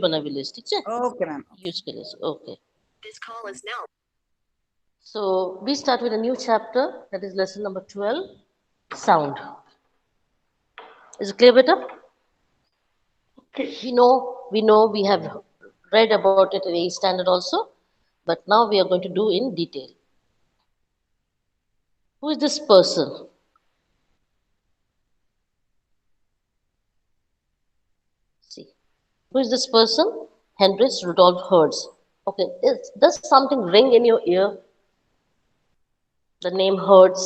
बना भी लिस्ट ठीक है Okay, ma'am. यूज के लिए okay so we start with a new chapter that is lesson number 12 sound is it clear beta we know we have read about it in a standard also but now we are going to do in detail who is this person see who is this person Heinrich Rudolf Hertz okay does something ring in your ear the name Hertz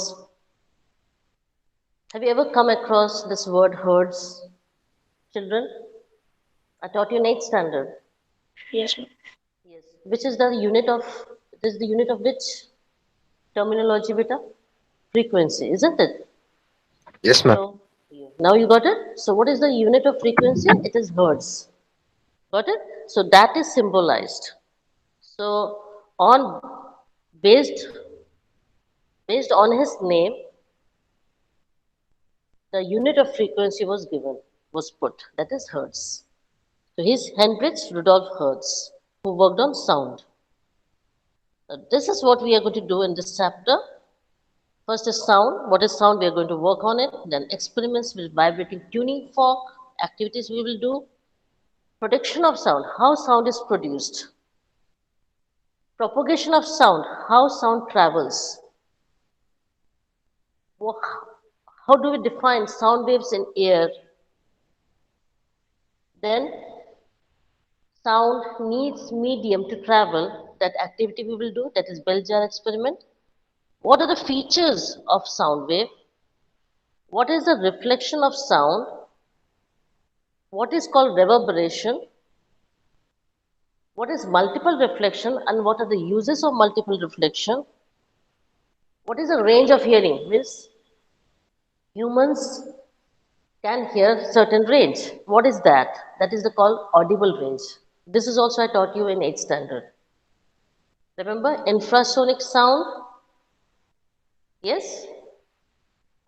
have you ever come across this word Hertz children I taught you in 8th standard Yes, ma'am. yes which is the unit of this is the unit of which terminology beta frequency isn't it Yes, ma'am. so now you got it so what is the unit of frequency it is hertz got it so that is symbolized so on based based on his name the unit of frequency was given was put that is hertz so he's Heinrich Rudolf Hertz who worked on sound. This is what we are going to do in this chapter. First is sound. What is sound? We are going to work on it. Then experiments with vibrating tuning fork, activities we will do. Production of sound, how sound is produced. Propagation of sound, how sound travels. How do we define sound waves in air? Then sound needs medium to travel. That activity we will do, that is bell jar experiment. What are the features of sound wave? What is the reflection of sound? What is called reverberation? What is multiple reflection and what are the uses of multiple reflection? What is the range of hearing? Means humans can hear certain range. What is that? That is the called audible range. This is also I taught you in 8th standard. Remember infrasonic sound? Yes?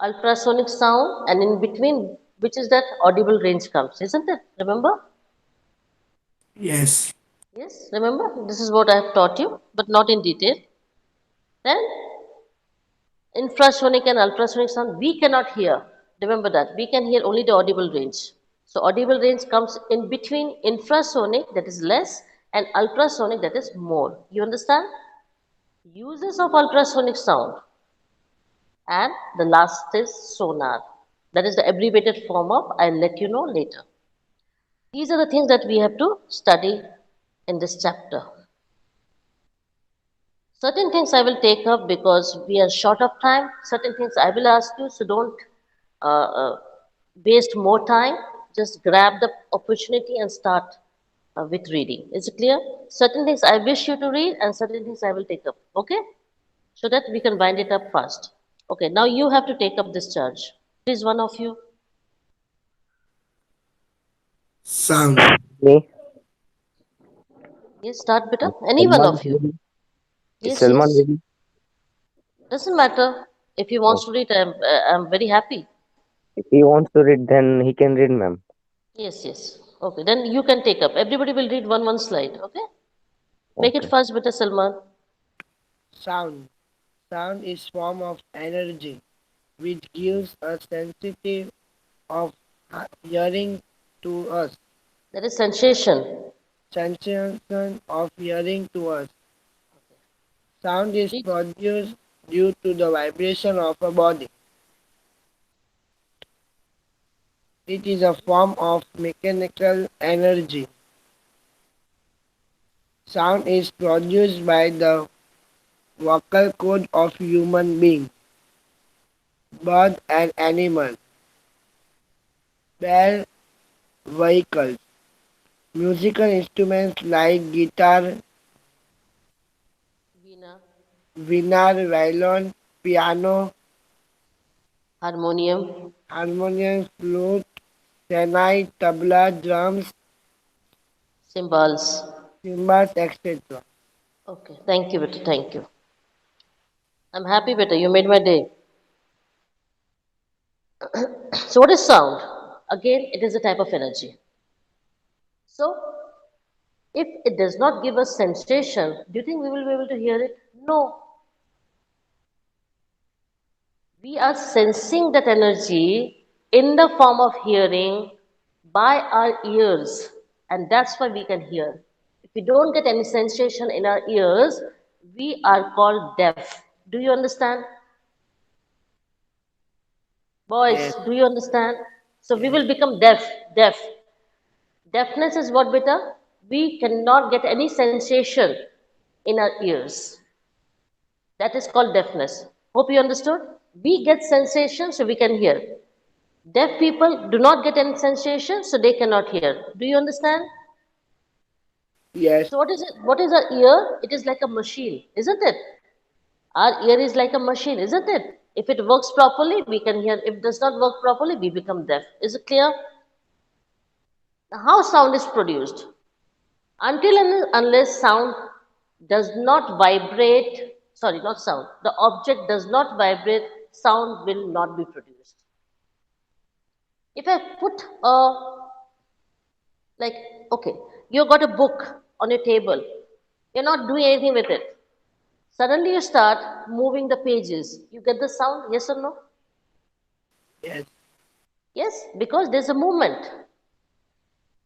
Ultrasonic sound and in between which is that audible range comes, isn't it? Remember? Yes. Yes, remember? This is what I have taught you, but not in detail. Then infrasonic and ultrasonic sound we cannot hear. Remember that. We can hear only the audible range. So audible range comes in between infrasonic that is less and ultrasonic that is more. You understand? Uses of ultrasonic sound and the last is sonar. That is the abbreviated form of I'll let you know later. These are the things that we have to study in this chapter. Certain things I will take up because we are short of time. Certain things I will ask you, so don't uh, uh, waste more time. Just grab the opportunity and start with reading. Is it clear? Certain things I wish you to read, and certain things I will take up. Okay? So that we can wind it up fast. Okay, now you have to take up this charge. Please, one of you. Sound. Me? Yes, start, beta. Is Any one Salman of you. ready? Is Yes, Salman yes. ready? Doesn't matter. If he Oh, wants to read, I'm very happy. if he wants to read, then he can read, ma'am. Yes, yes. Okay, then you can take up. Everybody will read one slide. Okay, make it Okay. fast, better, Salman. Sound. Sound is form of energy which gives a sensitive of hearing to us. That is sensation. Sensation of hearing to us. Sound is Read. produced due to the vibration of a body. It is a form of mechanical energy. Sound is produced by the vocal cord of human being, bird and animal, bell, vehicles. Musical instruments like guitar, Veena, vinar, violin, piano, harmonium, harmonium, flute, sennai, tabla, drums, cymbals. cymbals, etc. Okay, thank you, better. Thank you. I'm happy, better. You made my day. So, what is sound? Again, it is a type of energy. So, If it does not give us sensation, do you think we will be able to hear it? No. We are sensing that energy in the form of hearing by our ears, and that's why we can hear. If we don't get any sensation in our ears, we are called deaf. Do you understand? Boys, Yes. do you understand? So we Yes. will become deaf. Deaf. Deafness is what, beta? We cannot get any sensation in our ears. That is called deafness. Hope you understood. We get sensation so we can hear. Deaf people do not get any sensation so they cannot hear. Do you understand? Yes. So what is it? What is our ear? It is like a machine, isn't it? Our ear is like a machine, isn't it? If it works properly, we can hear. If it does not work properly, we become deaf. Is it clear? Now, how sound is produced? Until and unless sound does not vibrate, sorry, not sound, the object does not vibrate, sound will not be produced. If I put a, like, okay, you got a book on your table, you're not doing anything with it. Suddenly you start moving the pages. You get the sound, yes or no? Yes. Yes, because there's a movement.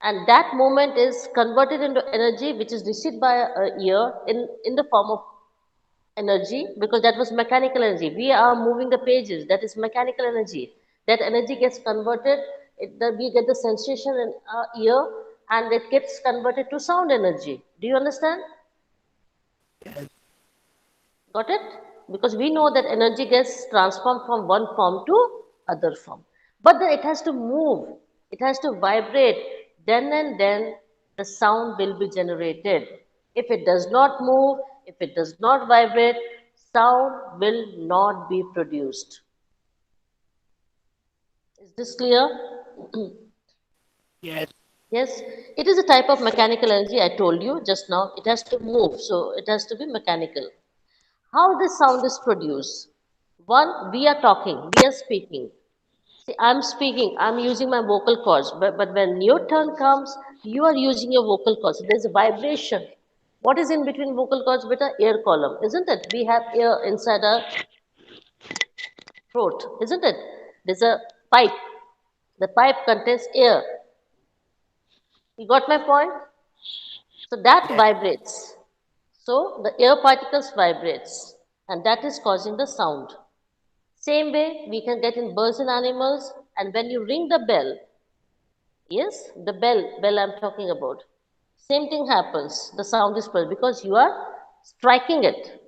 And that movement is converted into energy which is received by a ear in the form of energy because that was mechanical energy. We are moving the pages, that is mechanical energy. That energy gets converted, we get the sensation in our ear and it gets converted to sound energy. Do you understand? Yes. Got it? Because we know that energy gets transformed from one form to other form. But then it has to move, it has to vibrate, then and then the sound will be generated. If it does not move, if it does not vibrate, sound will not be produced. Is this clear? Yes. Yes, it is a type of mechanical energy I told you just now. It has to move, so it has to be mechanical. How this sound is produced? One, we are talking, we are speaking. See, I'm speaking, I'm using my vocal cords, but when your turn comes, you are using your vocal cords. So there's a vibration. What is in between vocal cords? Beta air column, isn't it? We have air inside our throat, isn't it? There's a pipe. The pipe contains air. You got my point? So that Yes. vibrates. So the air particles vibrates, and that is causing the sound. Same way we can get in birds and animals, and when you ring the bell, yes, the bell I'm talking about. Same thing happens. The sound is produced because you are striking it.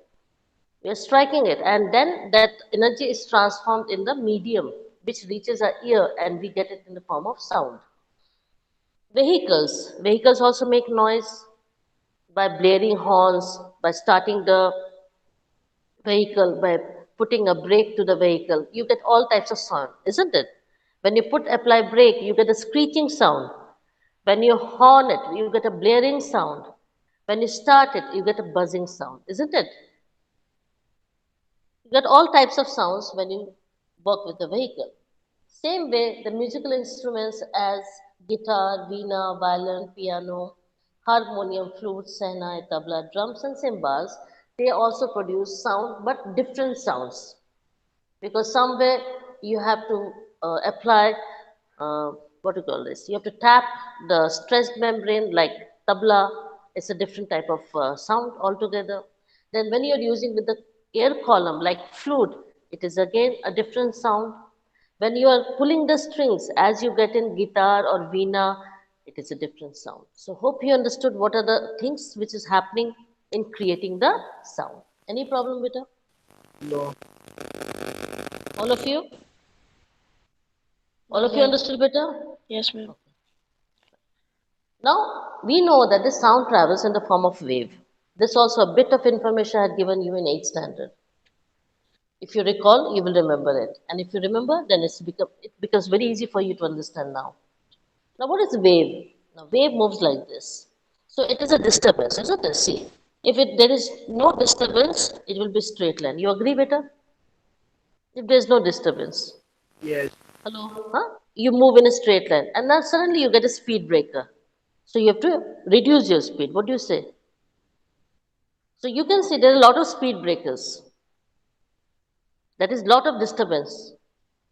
You are striking it, and then that energy is transformed in the medium, which reaches our ear, and we get it in the form of sound. Vehicles also make noise by blaring horns, by starting the vehicle, by putting a brake to the vehicle. You get all types of sound, isn't it? When you apply brake, you get a screeching sound. When you horn it, you get a blaring sound. When you start it, you get a buzzing sound, isn't it? You get all types of sounds when you work with the vehicle. Same way, the musical instruments as guitar, veena, violin, piano, harmonium, flute, sehnai, tabla, drums, and cymbals, they also produce sound, but different sounds. Because somewhere you have to apply uh, what do you call this? You have to tap the stressed membrane like tabla. It's a different type of sound altogether. Then when you're using with the air column like flute, it is again a different sound. When you are pulling the strings as you get in guitar or veena, it is a different sound. So hope you understood what are the things which is happening in creating the sound. Any problem with it? No. All of you? All No, of you ma'am. understood better? Yes, ma'am. Now, we know that the sound travels in the form of wave. This also a bit of information I had given you in 8th standard. If you recall, you will remember it. And if you remember, then it becomes very easy for you to understand now. Now, what is wave? Now, wave moves like this. So it is a disturbance, isn't it? See, if there is no disturbance, it will be straight line. You agree, better? If there is no disturbance, Yes. hello, huh? You move in a straight line, and now suddenly you get a speed breaker. So you have to reduce your speed. What do you say? So you can see there are a lot of speed breakers. That is lot of disturbance.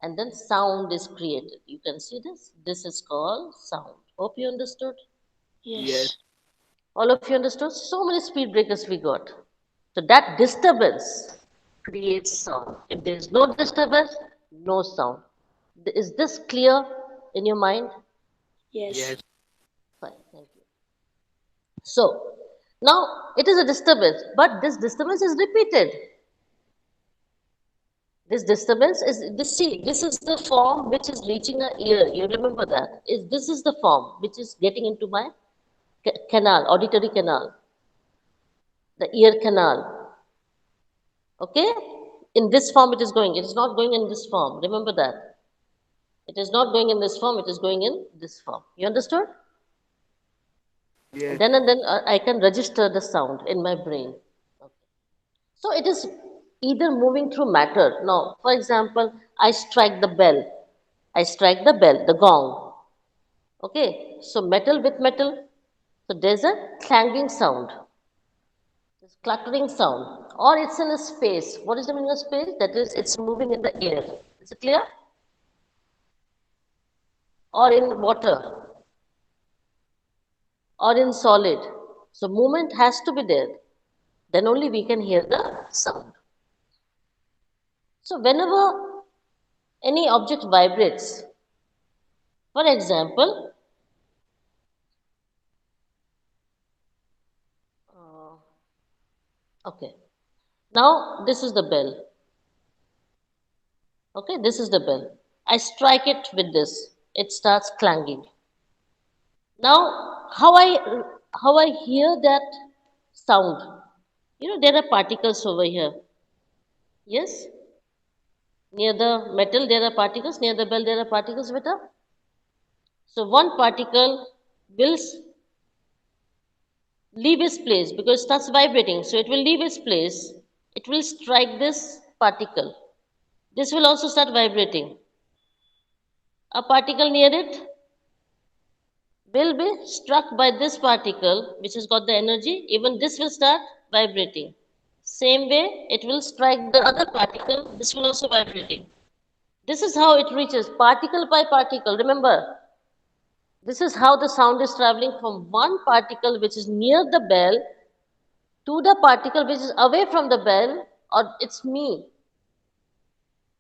And then sound is created. You can see this. This is called sound. Hope you understood. Yes. All of you understood? So many speed breakers we got. So that disturbance creates sound. If there is no disturbance, no sound. Is this clear in your mind? Yes. Fine, thank you. So now it is a disturbance, but this disturbance is repeated. This disturbance is this. See, this is the form which is reaching a ear. You remember that? Is this is the form which is getting into my canal, auditory canal, the ear canal. Okay? In this form it is going. It is not going in this form. Remember that. It is not going in this form, it is going in this form. You understood? Yes. And then I can register the sound in my brain. Okay. So it is either moving through matter. Now, for example, I strike the bell. I strike the bell, the gong. Okay, so metal with metal. So there's a clanging sound, there's cluttering sound, or it's in a space. What is the meaning of space? That is, it's moving in the air. Is it clear? Or in water, or in solid. So movement has to be there. Then only we can hear the sound. So whenever any object vibrates, for example, okay, now this is the bell. Okay, this is the bell. I strike it with this. It starts clanging. Now, how I hear that sound? You know, there are particles over here. Yes, near the metal there are particles. Near the bell there are particles. Beta. So one particle will leave its place because it starts vibrating. So it will leave its place. It will strike this particle. This will also start vibrating. A particle near it will be struck by this particle which has got the energy. Even this will start vibrating. Same way, it will strike the other particle. This will also vibrating. This is how it reaches particle by particle. Remember, this is how the sound is traveling from one particle which is near the bell to the particle which is away from the bell, or it's me,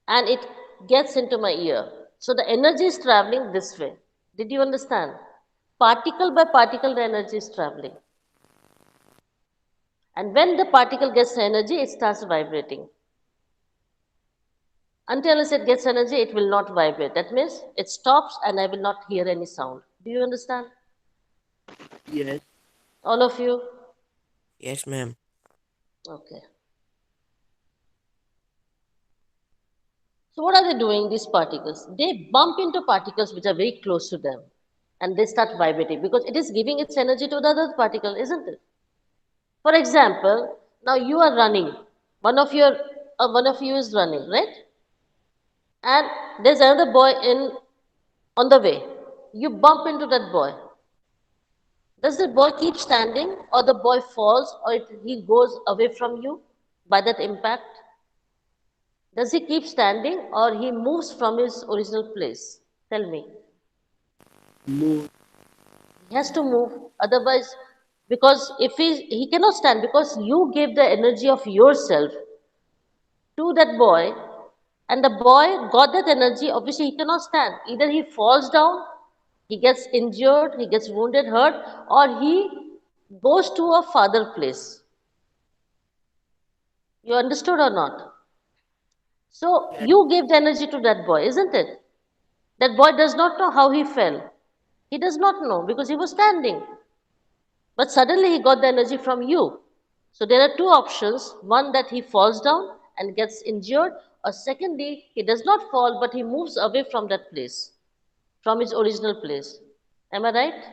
and it gets into my ear. So the energy is traveling this way. Did you understand? Particle by particle, the energy is traveling. And when the particle gets energy, it starts vibrating. Until it gets energy, it will not vibrate. That means it stops and I will not hear any sound. Do you understand? Yes. All of you? Yes, ma'am. Okay. So what are they doing, these particles? They bump into particles which are very close to them and they start vibrating because it is giving its energy to the other particle, isn't it? For example, now you are running. One of you is running, right? And there's another boy in on the way. You bump into that boy. Does the boy keep standing or the boy falls or he goes away from you by that impact? Does he keep standing or he moves from his original place? Tell me. Move. He has to move. Otherwise, because if he cannot stand because you gave the energy of yourself to that boy and the boy got that energy, obviously he cannot stand. Either he falls down, he gets injured, he gets wounded, hurt, or he goes to a farther place. You understood or not? So you gave the energy to that boy, isn't it? That boy does not know how he fell. He does not know because he was standing. But suddenly he got the energy from you. So there are two options. One, that he falls down and gets injured, or secondly, he does not fall but he moves away from that place, from his original place. Am I right?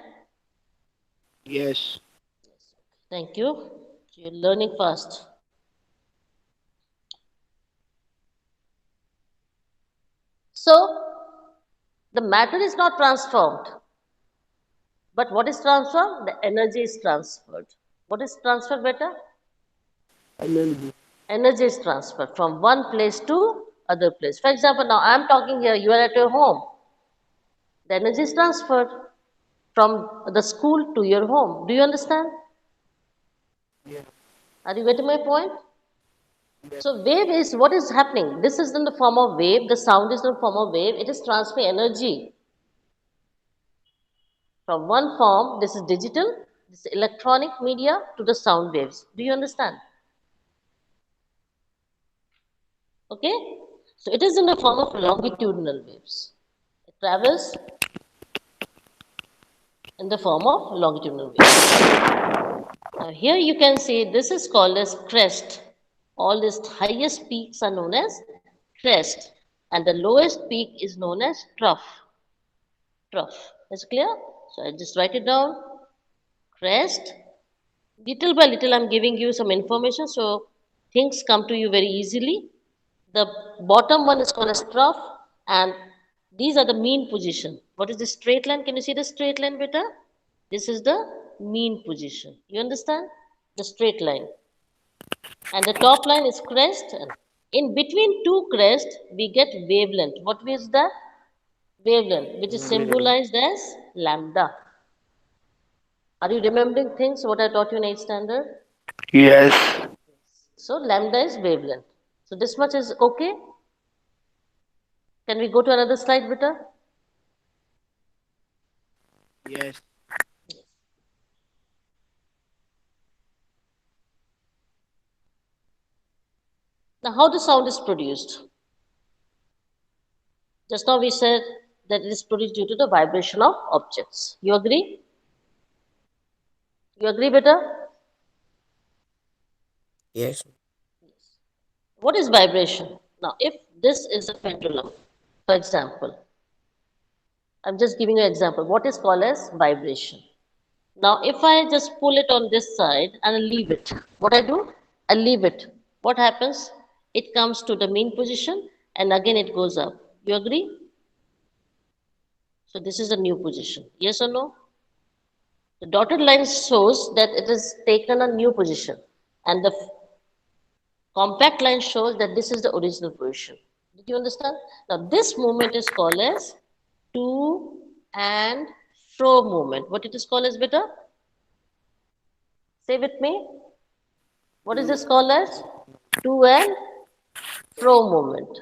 Yes. Thank you. You're learning fast. So the matter is not transformed, But what is transfer? The energy is transferred. What is transferred, better? Energy. Energy is transferred from one place to other place. For example, now I am talking here, you are at your home. The energy is transferred from the school to your home. Do you understand? Yeah. Are you getting my point? So wave is what is happening. This is in the form of wave. The sound is in the form of wave. It is transferring energy from one form. This is digital, this is electronic media to the sound waves. Do you understand? Okay. So it is in the form of longitudinal waves. It travels in the form of longitudinal waves. Now here you can see this is called as crest. All these highest peaks are known as crest, and the lowest peak is known as trough. Trough. Is clear? So I just write it down. Crest. Little by little, I'm giving you some information so things come to you very easily. The bottom one is called as trough, and these are the mean position. What is the straight line? Can you see the straight line better? This is the mean position. You understand? The straight line. And the top line is crest. In between two crests, we get wavelength. What is that? Wavelength, which is symbolized as lambda. Are you remembering things what I taught you in 8th standard? Yes. So lambda is wavelength. So this much is okay. Can we go to another slide, Vita? Yes. Now, how the sound is produced? Just now we said that it is produced due to the vibration of objects. You agree? You agree, Vita? Yes. What is vibration? Now, if this is a pendulum, for example, I'm just giving you an example. What is called as vibration? Now, if I just pull it on this side and I leave it, what I do? I leave it. What happens? It comes to the mean position and again it goes up. You agree? So this is a new position. Yes or no? The dotted line shows that it has taken a new position and the compact line shows that this is the original position. Did you understand? Now this movement is called as to and fro movement. What it is called as, beta? Say with me. What is this called as? To and fro movement.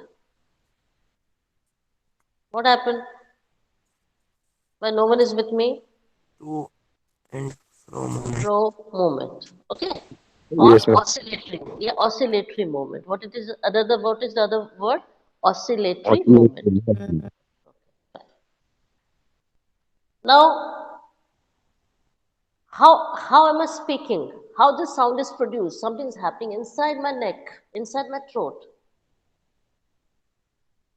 What happened when no one is with me? To and fro movement. Fro movement. Okay. Or Yes, ma'am. oscillatory. Yeah, oscillatory movement. What it is? What is the other word? Oscillatory movement. Automatically. Now, how am I speaking? How this sound is produced? Something is happening inside my neck, inside my throat.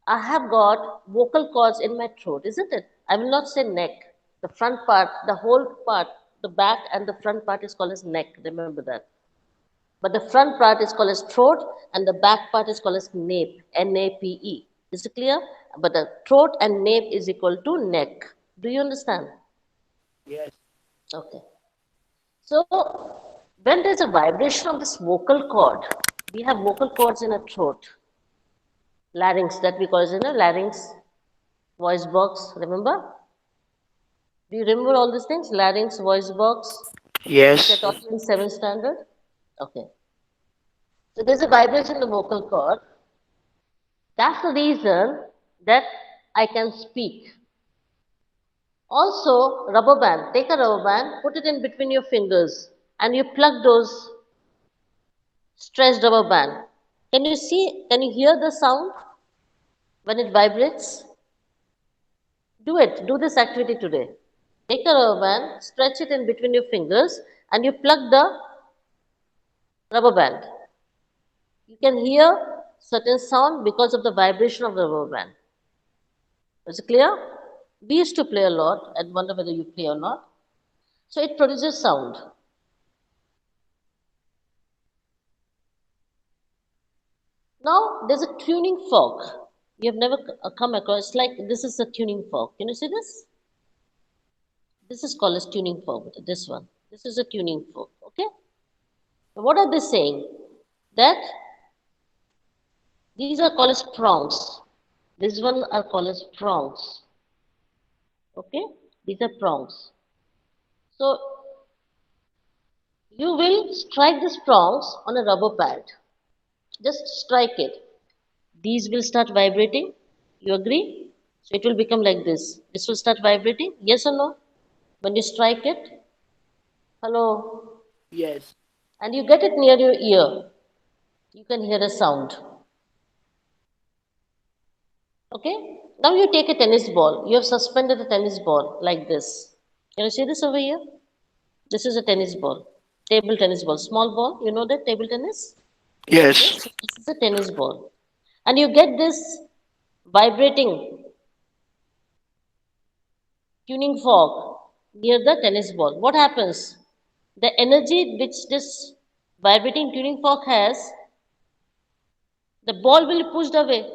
I have got vocal cords in my throat, isn't it? I will not say neck. The front part, the whole part, the back and the front part is called as neck. Remember that. But the front part is called as throat and the back part is called as nape, N-A-P-E. Is it clear? But the throat and nape is equal to neck. Do you understand? Yes. Okay. So when there's a vibration of this vocal cord, we have vocal cords in a throat. Larynx, that we call as larynx, voice box, remember? Do you remember all these things? Larynx, voice box, which I Yes. taught you in 7th standard? Okay. So there's a vibration in the vocal cord. That's the reason that I can speak. Also, rubber band. Take a rubber band, put it in between your fingers, and you plug those stretched rubber band. Can you see, can you hear the sound when it vibrates? Do it. Do this activity today. Take a rubber band, stretch it in between your fingers, and you plug the rubber band. You can hear certain sound because of the vibration of the rubber band. Is it clear? We used to play a lot. I wonder whether you play or not. So it produces sound. Now there's a tuning fork. You have never come across. It's like this is a tuning fork. Can you see this? This is called as tuning fork. This one. This is a tuning fork. Okay. Now what are they saying? That these are called as prongs. These one are called as prongs. Okay. These are prongs. So you will strike these prongs on a rubber pad. Just strike it. These will start vibrating. You agree? So it will become like this. This will start vibrating. Yes or no? When you strike it, hello, Yes. and you get it near your ear, you can hear a sound. Okay? Now you take a tennis ball. You have suspended a tennis ball like this. Can you see this over here? This is a tennis ball. Table tennis ball. Small ball. You know that table tennis? Yes. Yes. So this is a tennis ball. And you get this vibrating tuning fork near the tennis ball. What happens? The energy which this vibrating tuning fork has, the ball will be pushed away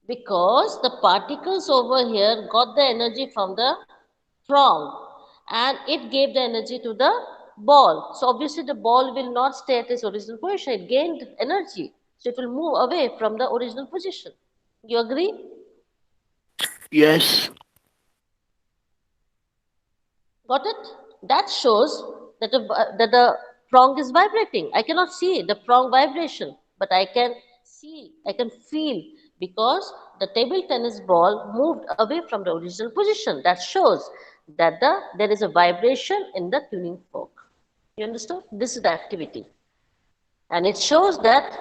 because the particles over here got the energy from the prong and it gave the energy to the ball. So obviously the ball will not stay at its original position. It gained energy. So it will move away from the original position. You agree? Yes. Got it? That shows that the prong is vibrating. I cannot see the prong vibration, but I can see, I can feel because the table tennis ball moved away from the original position. That shows that there is a vibration in the tuning fork. You understood? This is the activity. And it shows that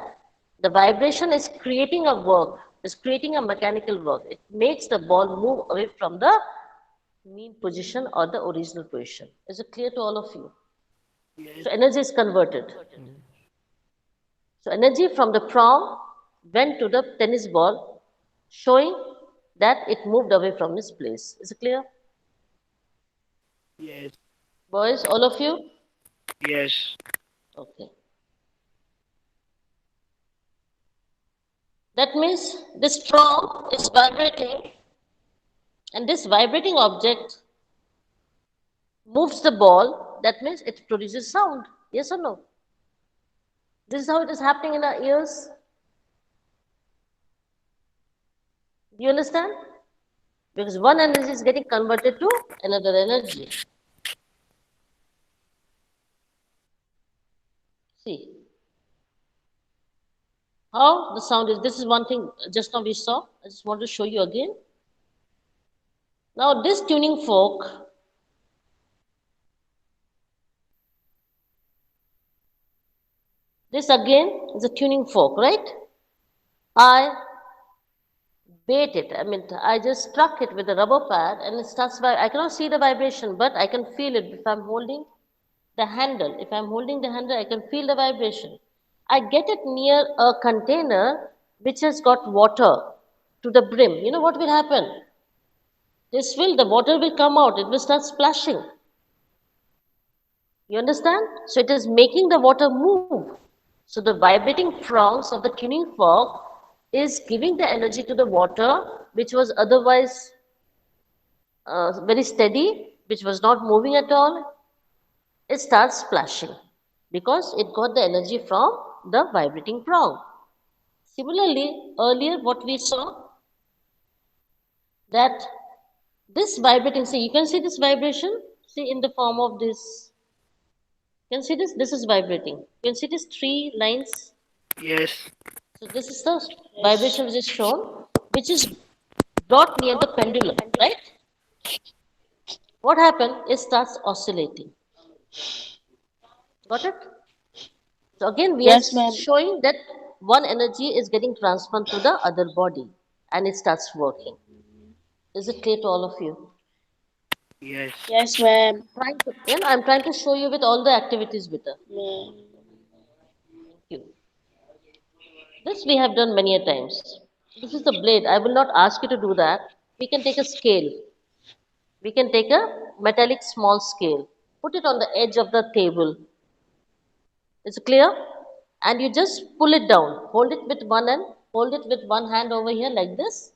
the vibration is creating a work, is creating a mechanical work. It makes the ball move away from the mean position or the original position. Is it clear to all of you? Yes. So energy is converted. So energy from the prong went to the tennis ball, showing that it moved away from its place. Is it clear? Yes. Boys, all of you? Yes. Okay. That means this prong is vibrating and this vibrating object moves the ball. That means it produces sound. Yes or no? This is how it is happening in our ears. Do you understand? Because one energy is getting converted to another energy. See how the sound is. This is one thing just now we saw. I just want to show you again. Now this tuning fork, this again is a tuning fork, right? I bait it. I mean, I just struck it with a rubber pad and it starts. I cannot see the vibration, but I can feel it if I'm holding the handle. If I'm holding the handle, I can feel the vibration. I get it near a container which has got water to the brim. You know what will happen? The water will come out, it will start splashing. You understand? So it is making the water move. So the vibrating prongs of the tuning fork is giving the energy to the water, which was otherwise very steady, which was not moving at all. It starts splashing because it got the energy from the vibrating prong. Similarly, earlier what we saw that this vibrating, see, you can see this vibration, see in the form of this. You can see this, this is vibrating. You can see these three lines. Yes. So this is the vibration which is shown, which is brought near the pendulum, right? What happened? It starts oscillating. Got it? So again, we are Yes, ma'am. showing that one energy is getting transferred to the other body and it starts working. Is it clear to all of you? Yes. Yes, ma'am. I'm trying to show you with all the activities with her. Ma'am. Thank you. This we have done many a times. This is the blade. I will not ask you to do that. We can take a scale. We can take a metallic small scale. Put it on the edge of the table. Is it clear? And you just pull it down. Hold it with one end. Hold it with one hand over here like this.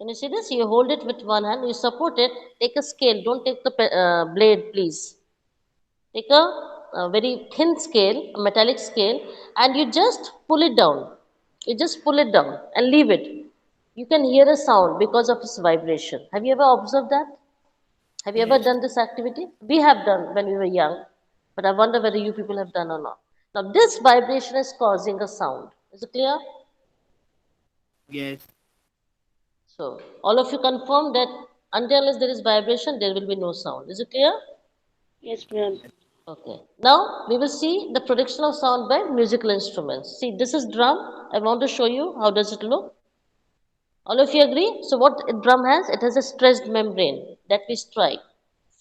Can you see this? You hold it with one hand, you support it, take a scale, don't take the blade, please. Take a very thin scale, a metallic scale, and you just pull it down. You just pull it down and leave it. You can hear a sound because of its vibration. Have you ever observed that? Have you ever Yes. done this activity? We have done when we were young, but I wonder whether you people have done or not. Now, this vibration is causing a sound. Is it clear? Yes. So, all of you confirm that until unless there is vibration, there will be no sound. Is it clear? Yes, ma'am. Okay. Now, we will see the production of sound by musical instruments. See, this is drum. I want to show you how does it look. All of you agree? So what a drum has? It has a stressed membrane that we strike.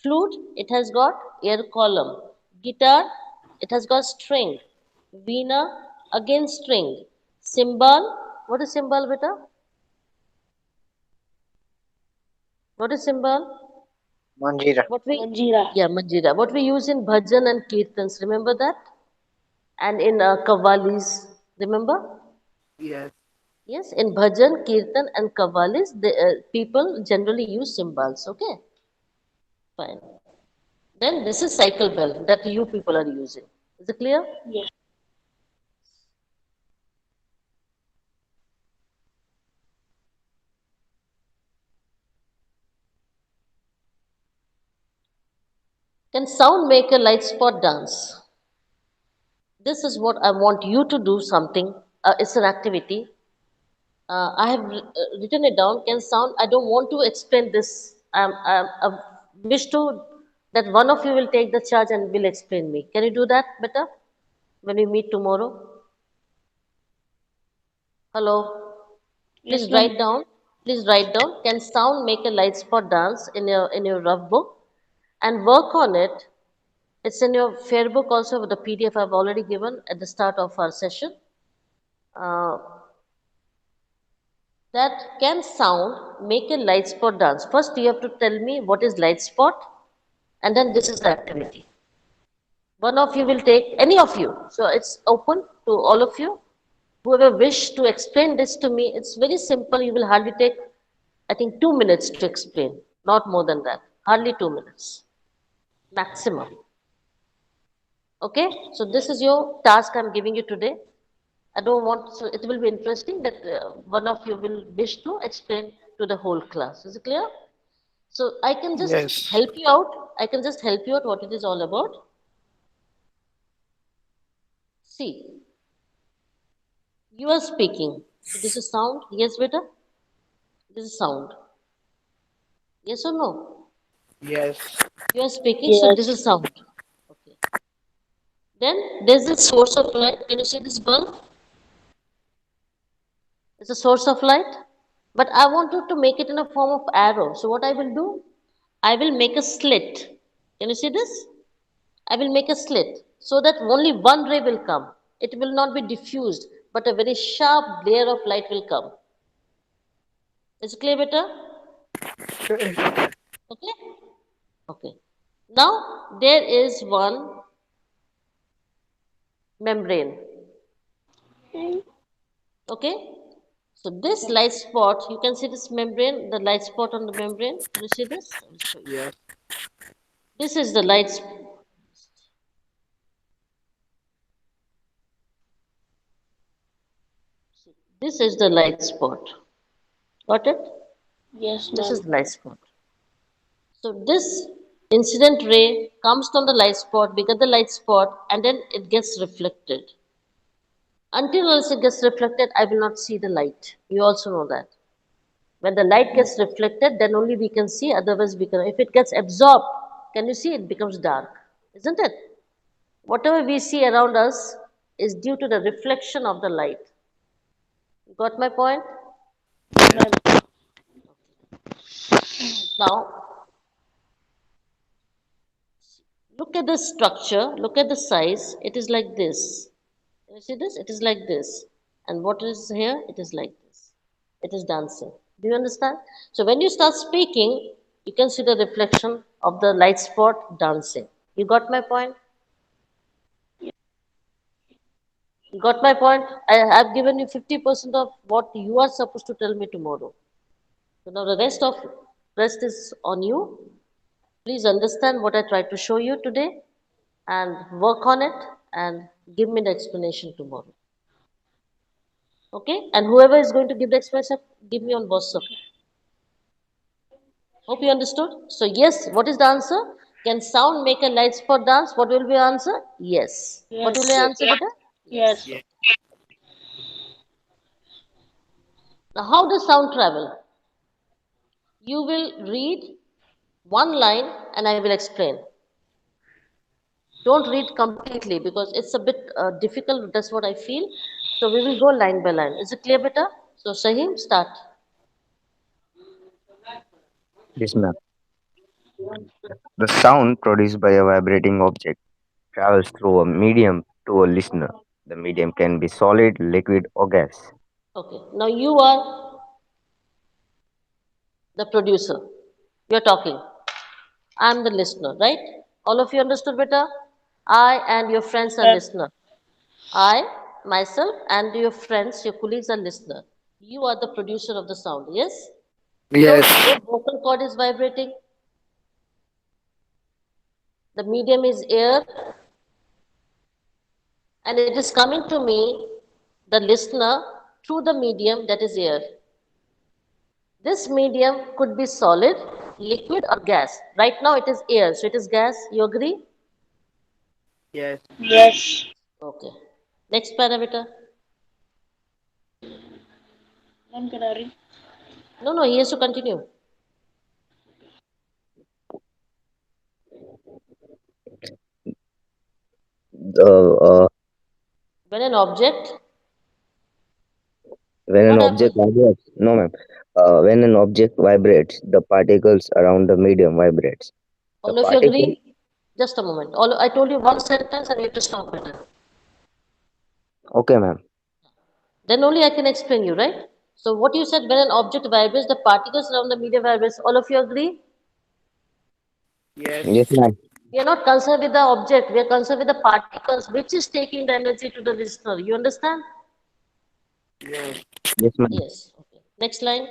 Flute, it has got air column. Guitar, it has got string. Veena, again string. Cymbal, what is cymbal, beta? What is cymbal? Manjira. What we, Manjira. yeah, manjira. What we use in bhajan and kirtans, remember that? And in kavalis, remember? Yes. Yes, in bhajan, kirtan, and kavalis, the people generally use cymbals. Okay, fine. Then this is cycle bell that you people are using. Is it clear? Yes. Can sound make a light spot dance? This is what I want you to do something. It's an activity. I have written it down. Can sound, I don't want to explain this. I wish to that one of you will take the charge and will explain me. Can you do that better when we meet tomorrow? Hello? Yes, Please ma'am. write down. Please write down. Can sound make a light spot dance in your rough book and work on it. It's in your fair book also with the PDF I've already given at the start of our session. Uh, that can sound make a light spot dance. First, you have to tell me what is light spot, and then this is the activity. One of you will take any of you. So it's open to all of you. Whoever wish to explain this to me, it's very simple. You will hardly take, I think, 2 minutes to explain, not more than that. Hardly 2 minutes, maximum. Okay, so this is your task I'm giving you today. I don't want, so it will be interesting that one of you will wish to explain to the whole class. Is it clear? So I can just Yes. help you out. I can just help you out what it is all about. See, you are speaking. So this is sound. Yes, beta? This is sound. Yes or no? Yes. You are speaking, so this Yes. is sound. Okay. Then there's this source of light. Can you see this bulb? It's a source of light. But I wanted to make it in a form of arrow. So what I will do? I will make a slit. Can you see this? I will make a slit so that only one ray will come. It will not be diffused, but a very sharp glare of light will come. Is it clear better? Okay? Okay. Now there is one membrane. Okay? So this light spot, you can see this membrane, the light spot on the membrane. Can you see this? I will show you. Yes. This is the light spot. This is the light spot. Got it? Yes, This is ma'am. the light spot. So this incident ray comes from the light spot, we get the light spot, and then it gets reflected. Until else it gets reflected, I will not see the light. You also know that. When the light gets reflected, then only we can see, otherwise we can, if it gets absorbed, can you see it becomes dark, isn't it? Whatever we see around us is due to the reflection of the light. You got my point? Yes, Yes. ma'am. Now, look at the structure, look at the size. It is like this. Can you see this? It is like this. And what is here? It is like this. It is dancing. Do you understand? So when you start speaking, you can see the reflection of the light spot dancing. You got my point? You got my point? I have given you 50% of what you are supposed to tell me tomorrow. So now the rest is on you. Please understand what I tried to show you today and work on it and give me the explanation tomorrow. Okay? And whoever is going to give the explanation, give me on WhatsApp. Hope you understood. So yes, what is the answer? Can sound make a lights for dance? What will be the answer? Yes. What will be the Yes. answer, beta? Yes. Yes. Now how does sound travel? You will read one line and I will explain. Don't read completely because it's a bit difficult. That's what I feel. So we will go line by line. Is it clear, beta? So Shahim, start. Yes, ma'am. The sound produced by a vibrating object travels through a medium to a listener. The medium can be solid, liquid, or gas. Okay. Now you are the producer. You're talking. I'm the listener, right? All of you understood, beta? I and your friends are Yes. listener. I, myself, and your friends, your colleagues are listener. You are the producer of the sound. Yes. So Yes. your vocal cord is vibrating. The medium is air, and it is coming to me, the listener, through the medium that is air. This medium could be solid, liquid, or gas. Right now it is air, so it is gas. You agree? Yes. Yes. Okay. Next parameter. Ma'am, can I read? No, no, he has to continue. The When an object, When an what object happened? vibrates, no, ma'am. When an object vibrates, the particles around the medium vibrates. The All of you particle, agree? Just a moment. All I told you one sentence and you have to stop it. okay, ma'am. Then only I can explain you, right? So what you said, when an object vibrates, the particles around the medium vibrates. All of you agree? Yes. Yes, ma'am. We are not concerned with the object. We are concerned with the particles, which is taking the energy to the listener. You understand? Yes. Yes, ma'am. Yes. Okay. Next line.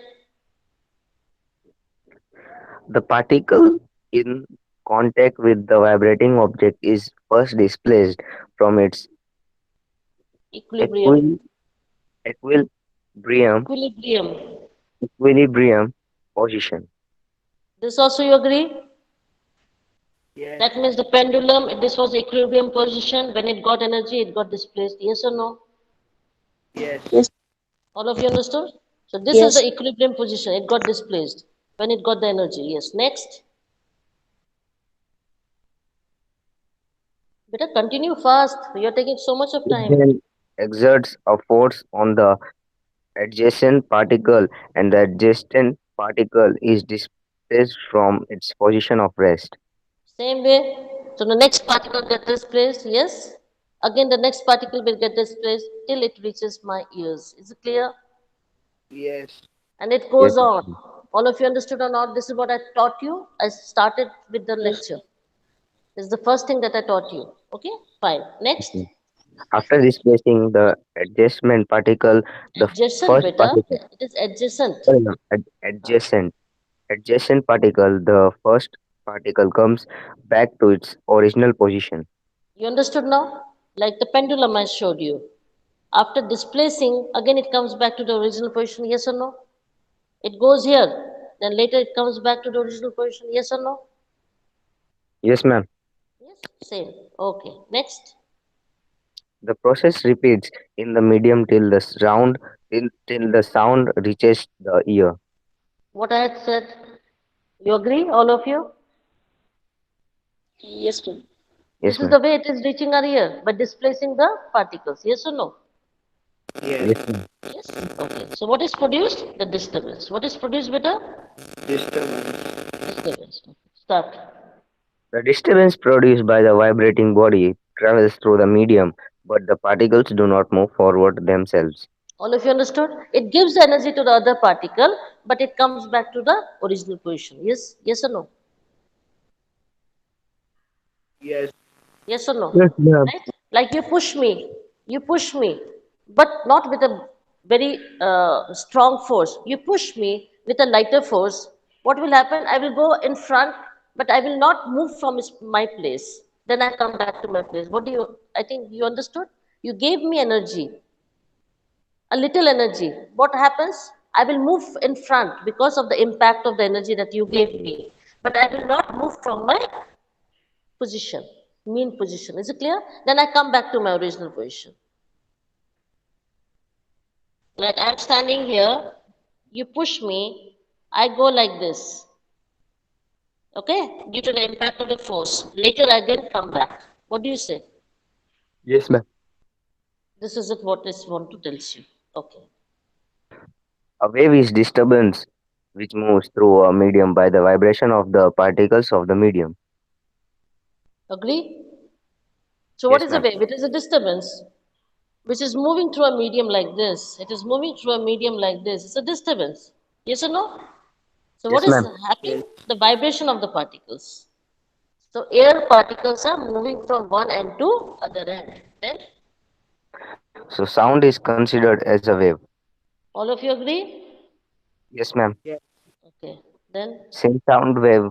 The particle in contact with the vibrating object is first displaced from its Equilibrium. equi- equilibrium Equilibrium. equilibrium position. This also you agree? Yes. That means the pendulum, this was equilibrium position. When it got energy, it got displaced. Yes or no? Yes. Yes. All of you understood? So this is the Yes. equilibrium position. It got displaced when it got the energy. Yes. Next. Better continue fast. You're taking so much of It time. then exerts a force on the adjacent particle, and the adjacent particle is displaced from its position of rest. Same way. So the next particle get displaced. Yes. Again, the next particle will get displaced till it reaches my ears. Is it clear? Yes. And it Yes, goes on. All of you understood or not? This is what I taught you. I started with the Yes. lecture. This is the first thing that I taught you. Okay, fine. Next, ma'am. After displacing the adjacent particle, the adjacent first beta. particle, It is adjacent. sorry, no, adjacent particle, the first particle comes back to its original position. You understood now? Like the pendulum I showed you. After displacing, again it comes back to the original position. Yes or no? It goes here. Then later it comes back to the original position. Yes or no? Yes, ma'am. Yes. Same. Okay. Next. The process repeats in the medium till the sound reaches the ear. What I had said. You agree, all of you? Yes, ma'am. This Yes, is ma'am. the way it is reaching our ear by displacing the particles. Yes or no? Yes. Yes, ma'am. Yes. Okay. So what is produced? The disturbance. What is produced, beta? Disturbance. Disturbance. Okay. Start. The disturbance produced by the vibrating body travels through the medium, but the particles do not move forward themselves. All of you understood? It gives the energy to the other particle, but it comes back to the original position. Yes? Yes or no? Yes. Yes or no? Yes, ma'am. Right? Like you push me, but not with a very strong force. You push me, with a lighter force, what will happen? I will go in front, but I will not move from my place. Then I come back to my place. What do you, I think you understood? You gave me energy, a little energy. What happens? I will move in front because of the impact of the energy that you gave me, but I will not move from my position, mean position. Is it clear? Then I come back to my original position. Like I'm standing here, you push me, I go like this. Okay? Due to the impact of the force. Later I again come back. What do you say? Yes, ma'am. This is it what I want to tell you. Okay. A wave is disturbance which moves through a medium by the vibration of the particles of the medium. Agree? So what Yes, is a ma'am. wave? It is a disturbance which is moving through a medium like this. It is moving through a medium like this. It's a disturbance. Yes or no? So what Yes, is ma'am. happening? The vibration of the particles. So air particles are moving from one end to other end. Then So sound is considered as a wave. all of you agree? Yes, ma'am. Yes. Okay. Then Since sound waves